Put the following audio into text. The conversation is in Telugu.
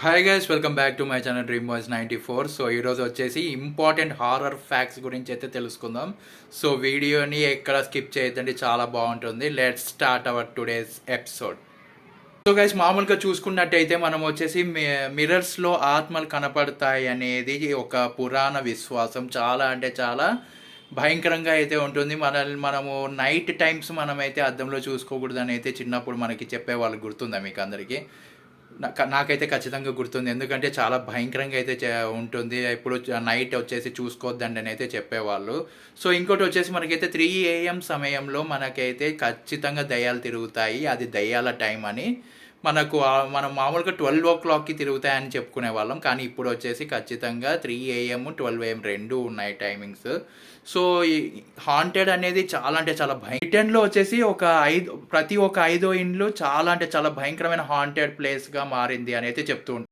Hi guys, welcome back to my channel dream voice 94. So ఈరోజు వచ్చేసి ఇంపార్టెంట్ హారర్ ఫ్యాక్ట్స్ గురించి అయితే తెలుసుకుందాం. సో వీడియోని ఎక్కడ స్కిప్ చేయొద్దండి, చాలా బాగుంటుంది. Let's start our today's episode. So guys, మామూలుగా చూసుకున్నట్టయితే మనం వచ్చేసి మిర్రర్స్లో ఆత్మలు కనపడతాయి అనేది ఒక పురాణ విశ్వాసం. చాలా అంటే చాలా భయంకరంగా అయితే ఉంటుంది. మనము నైట్ టైమ్స్ మనమైతే అద్దంలో చూసుకోకూడదని అయితే చిన్నప్పుడు మనకి చెప్పేవాళ్ళు. గుర్తుందా మీకు అందరికీ? నాకైతే ఖచ్చితంగా గుర్తుంది. ఎందుకంటే చాలా భయంకరంగా అయితే ఉంటుంది. ఇప్పుడు నైట్ వచ్చేసి చూసుకోవద్దండి అని అయితే చెప్పేవాళ్ళు. సో ఇంకోటి వచ్చేసి మనకైతే 3 AM సమయంలో మనకైతే ఖచ్చితంగా దయ్యాలు తిరుగుతాయి. అది దయ్యాల టైం అని మనం మామూలుగా 12 o'clockకి తిరుగుతాయని చెప్పుకునేవాళ్ళం. కానీ ఇప్పుడు వచ్చేసి ఖచ్చితంగా 3 AM 12 AM 2 ఉన్నాయి టైమింగ్స్. సో ఈ హాంటెడ్ అనేది చాలా అంటే చాలా బ్రిటన్‌లో వచ్చేసి ప్రతి ఒక్క 5 ఇండ్లు చాలా అంటే చాలా భయంకరమైన హాంటెడ్ ప్లేస్‌గా మారింది అని అయితే చెప్తూ ఉంటారు.